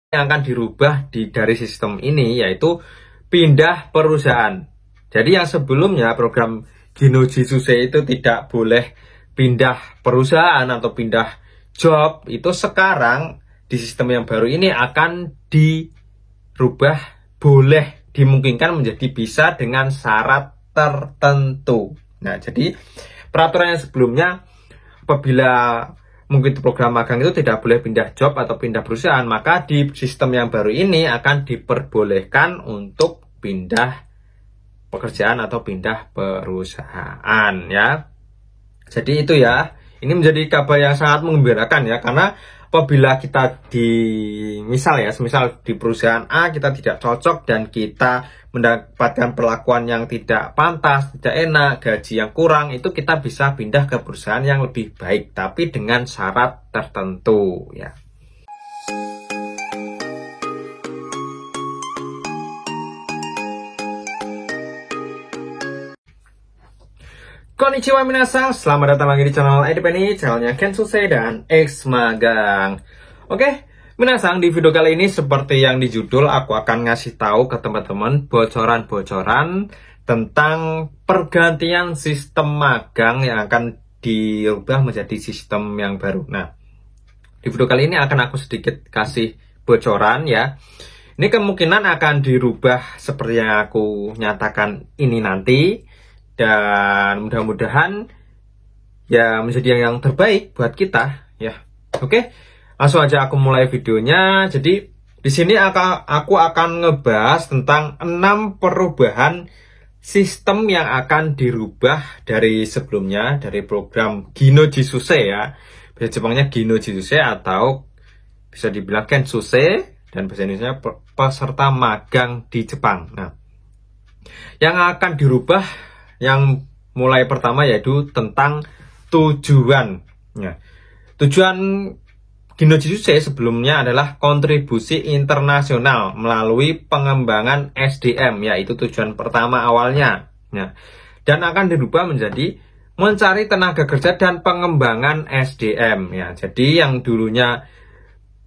yang akan dirubah dari sistem ini yaitu pindah perusahaan. Jadi yang sebelumnya program Ginoji Suse itu tidak boleh pindah perusahaan atau pindah job, itu sekarang di sistem yang baru ini akan dirubah, boleh, dimungkinkan menjadi bisa dengan syarat tertentu. Nah, jadi peraturan yang sebelumnya apabila mungkin program magang itu tidak boleh pindah job atau pindah perusahaan, maka di sistem yang baru ini akan diperbolehkan untuk pindah pekerjaan atau pindah perusahaan ya. Jadi itu ya, ini menjadi kabar yang sangat menggembirakan ya, karena apabila kita semisal di perusahaan A kita tidak cocok dan kita mendapatkan perlakuan yang tidak pantas, tidak enak, gaji yang kurang, itu kita bisa pindah ke perusahaan yang lebih baik, tapi dengan syarat tertentu ya. Konnichiwa minasan, selamat datang lagi di channel EDP ini, channelnya Ken Suse dan X Magang. Oke, minasan, di video kali ini seperti yang di judul, aku akan ngasih tahu ke teman-teman bocoran-bocoran tentang pergantian sistem magang yang akan dirubah menjadi sistem yang baru. Nah, di video kali ini akan aku sedikit kasih bocoran ya. Ini kemungkinan akan dirubah seperti yang aku nyatakan ini nanti. Dan mudah-mudahan ya menjadi yang terbaik buat kita ya. Oke, langsung aja aku mulai videonya. Jadi di sini aku akan ngebahas tentang 6 perubahan sistem yang akan dirubah dari sebelumnya, dari program Ginoji Suse ya. Bahasa Jepangnya Ginoji Suse atau bisa dibilang Ken Suse, dan bahasa Indonesia peserta magang di Jepang. Nah, yang akan dirubah yang mulai pertama yaitu tentang tujuan. Ya. Tujuan Ginoji Suse sebelumnya adalah kontribusi internasional melalui pengembangan SDM, yaitu tujuan pertama awalnya. Ya. Dan akan dirubah menjadi mencari tenaga kerja dan pengembangan SDM. Ya. Jadi yang dulunya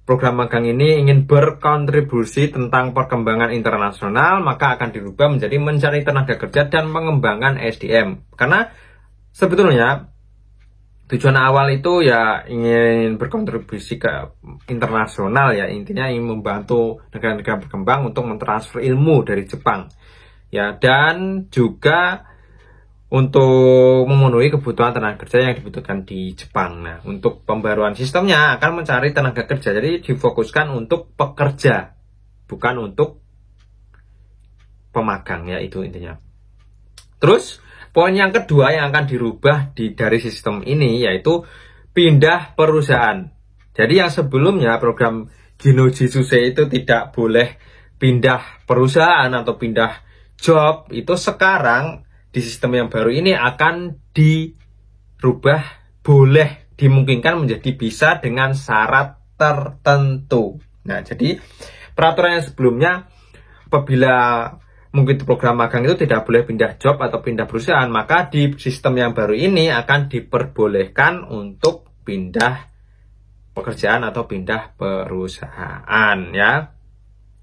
program magang ini ingin berkontribusi tentang perkembangan internasional, maka akan dirubah menjadi mencari tenaga kerja dan pengembangan SDM. Karena sebetulnya tujuan awal itu ya ingin berkontribusi ke internasional ya, intinya ingin membantu negara-negara berkembang untuk mentransfer ilmu dari Jepang. Ya, dan juga untuk memenuhi kebutuhan tenaga kerja yang dibutuhkan di Jepang. Nah, untuk pembaruan sistemnya akan mencari tenaga kerja. Jadi difokuskan untuk pekerja, bukan untuk pemagang ya, itu intinya. Terus, poin yang kedua yang akan dirubah dari sistem ini yaitu pindah perusahaan. Jadi yang sebelumnya program Ginoji Suse itu tidak boleh pindah perusahaan atau pindah job, itu sekarang di sistem yang baru ini akan dirubah, boleh, dimungkinkan menjadi bisa dengan syarat tertentu. Nah, jadi peraturan yang sebelumnya apabila mungkin program magang itu tidak boleh pindah job atau pindah perusahaan, maka di sistem yang baru ini akan diperbolehkan untuk pindah pekerjaan atau pindah perusahaan ya.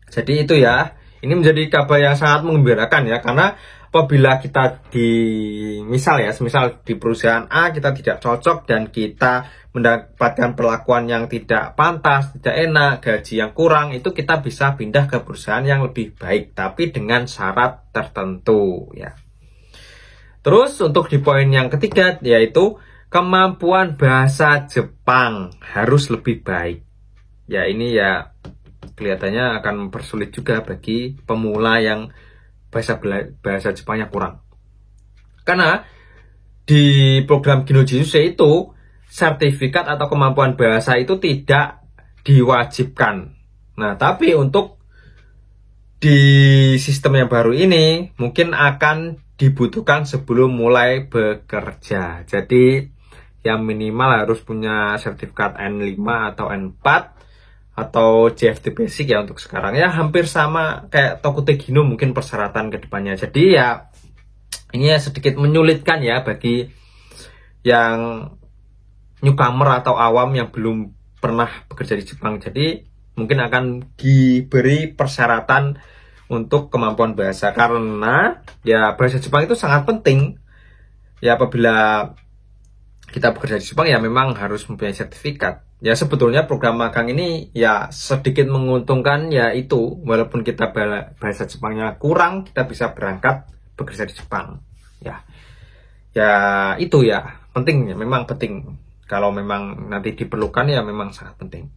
Jadi itu ya, ini menjadi kabar yang sangat menggembirakan ya, karena apabila kita semisal di perusahaan A kita tidak cocok dan kita mendapatkan perlakuan yang tidak pantas, tidak enak, gaji yang kurang, itu kita bisa pindah ke perusahaan yang lebih baik, tapi dengan syarat tertentu ya. Terus untuk di poin yang ketiga yaitu kemampuan bahasa Jepang harus lebih baik. Ya, ini ya kelihatannya akan mempersulit juga bagi pemula yang bahasa Jepangnya kurang. Karena di program Ginoji Suse itu sertifikat atau kemampuan bahasa itu tidak diwajibkan. Nah, tapi untuk di sistem yang baru ini mungkin akan dibutuhkan sebelum mulai bekerja. Jadi yang minimal harus punya sertifikat N5 atau N4 atau JFT Basic ya untuk sekarang ya, hampir sama kayak Tokute Gino mungkin persyaratan ke depannya. Jadi ya ini ya sedikit menyulitkan ya bagi yang newcomer atau awam yang belum pernah bekerja di Jepang. Jadi mungkin akan diberi persyaratan untuk kemampuan bahasa, karena ya bahasa Jepang itu sangat penting. Ya apabila kita bekerja di Jepang ya memang harus mempunyai sertifikat. Ya sebetulnya program magang ini ya sedikit menguntungkan, ya itu walaupun kita bahasa Jepangnya kurang, kita bisa berangkat bekerja di Jepang. Ya itu ya penting, ya memang penting. Kalau memang nanti diperlukan ya memang sangat penting.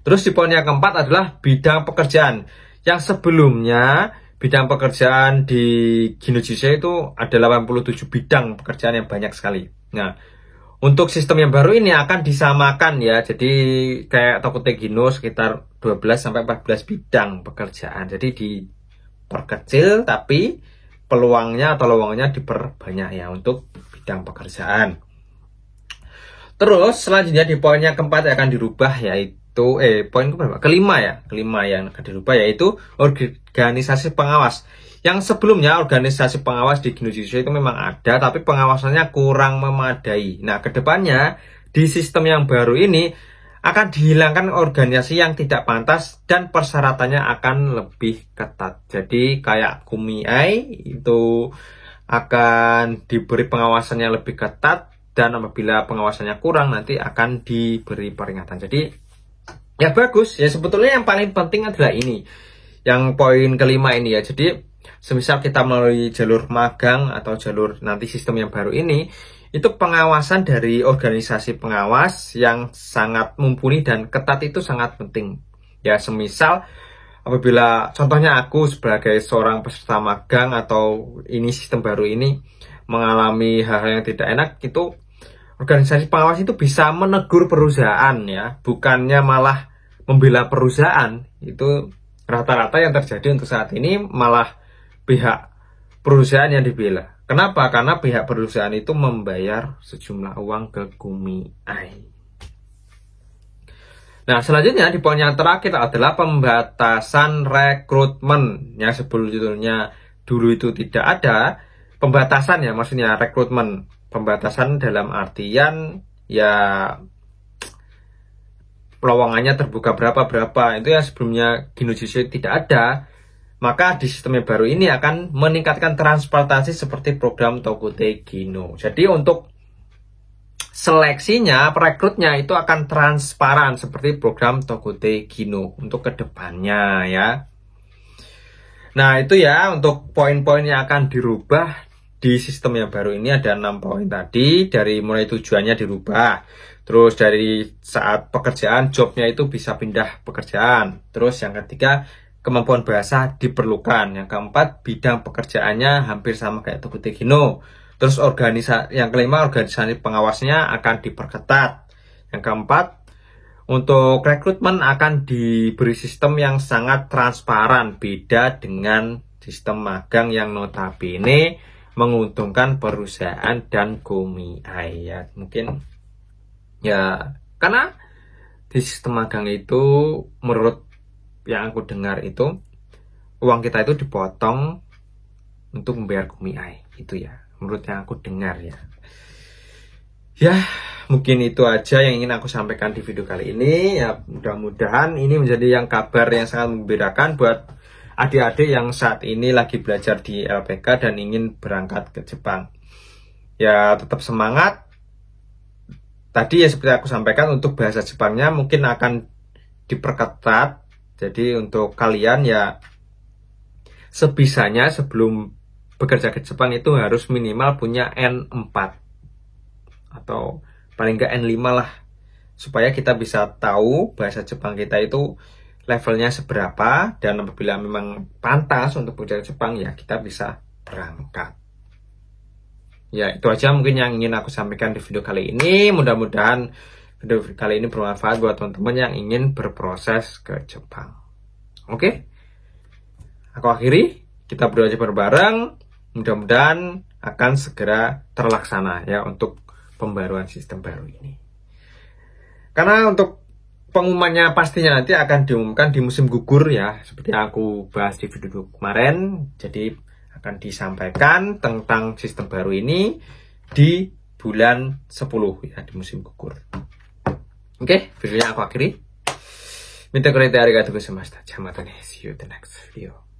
Terus di poin yang keempat adalah bidang pekerjaan. Yang sebelumnya bidang pekerjaan di Ginojuse itu ada 87 bidang pekerjaan yang banyak sekali. Nah, untuk sistem yang baru ini akan disamakan ya. Jadi kayak Tokute Gino sekitar 12-14 bidang pekerjaan. Jadi diperkecil tapi peluangnya atau lowongannya diperbanyak ya untuk bidang pekerjaan. Terus selanjutnya di poin yang keempat akan dirubah, yaitu poin kelima yang akan dirubah, yaitu organisasi pengawas. Yang sebelumnya organisasi pengawas di Ginojuse itu memang ada, tapi pengawasannya kurang memadai. Nah, kedepannya di sistem yang baru ini akan dihilangkan organisasi yang tidak pantas dan persyaratannya akan lebih ketat. Jadi kayak kumiai itu akan diberi pengawasannya lebih ketat, dan apabila pengawasannya kurang nanti akan diberi peringatan. Jadi ya bagus, ya sebetulnya yang paling penting adalah ini, yang poin kelima ini ya. Jadi semisal kita melalui jalur magang atau jalur nanti sistem yang baru ini, itu pengawasan dari organisasi pengawas yang sangat mumpuni dan ketat itu sangat penting. Ya semisal apabila contohnya aku sebagai seorang peserta magang atau ini sistem baru ini mengalami hal-hal yang tidak enak, itu organisasi pengawas itu bisa menegur perusahaan ya, bukannya malah membela perusahaan. Itu rata-rata yang terjadi untuk saat ini, malah pihak perusahaan yang dibela. Kenapa? Karena pihak perusahaan itu membayar sejumlah uang ke kumiai. Nah, selanjutnya di poin yang terakhir adalah pembatasan rekrutmen. Yang sebelumnya dulu itu tidak ada pembatasan ya, maksudnya rekrutmen. Pembatasan dalam artian ya lowongannya terbuka berapa, itu ya sebelumnya Ginojuse tidak ada. Maka di sistem yang baru ini akan meningkatkan transportasi seperti program Tokute Gino. Jadi untuk seleksinya, perekrutnya itu akan transparan seperti program Tokute Gino untuk kedepannya ya. Nah itu ya untuk poin-poin yang akan dirubah di sistem yang baru ini. Ada 6 poin tadi, dari mulai tujuannya dirubah. Terus dari saat pekerjaan, jobnya itu bisa pindah pekerjaan. Terus yang ketiga, kemampuan bahasa diperlukan. Yang keempat, bidang pekerjaannya hampir sama kayak Tokute Gino. Terus yang kelima, organisasi pengawasnya akan diperketat. Yang keempat, untuk rekrutmen akan diberi sistem yang sangat transparan, beda dengan sistem magang yang notabene menguntungkan perusahaan dan kumiai ya. Mungkin ya karena di sistem magang itu menurut yang aku dengar itu uang kita itu dipotong untuk membayar kumiai, itu ya menurut yang aku dengar ya. Ya mungkin itu aja yang ingin aku sampaikan di video kali ini ya. Mudah-mudahan ini menjadi yang kabar yang sangat membirakan buat adik-adik yang saat ini lagi belajar di LPK dan ingin berangkat ke Jepang. Ya tetap semangat. Tadi ya seperti aku sampaikan, untuk bahasa Jepangnya mungkin akan diperketat. Jadi untuk kalian ya sebisanya sebelum bekerja ke Jepang itu harus minimal punya N4 atau paling nggak N5 lah, supaya kita bisa tahu bahasa Jepang kita itu levelnya seberapa, dan apabila memang pantas untuk bekerja ke Jepang ya kita bisa berangkat. Ya itu aja mungkin yang ingin aku sampaikan di video kali ini. Mudah-mudahan video kali ini bermanfaat buat teman-teman yang ingin berproses ke Jepang. Oke, aku akhiri, kita berdoa aja bareng. Mudah-mudahan akan segera terlaksana ya untuk pembaruan sistem baru ini. Karena untuk pengumumannya pastinya nanti akan diumumkan di musim gugur ya, seperti yang aku bahas di video kemarin. Jadi akan disampaikan tentang sistem baru ini di bulan 10 ya, di musim gugur. Oke, videonya aku akhiri. 見てくれてありがとうございました。じゃあまたね。See you in the next video.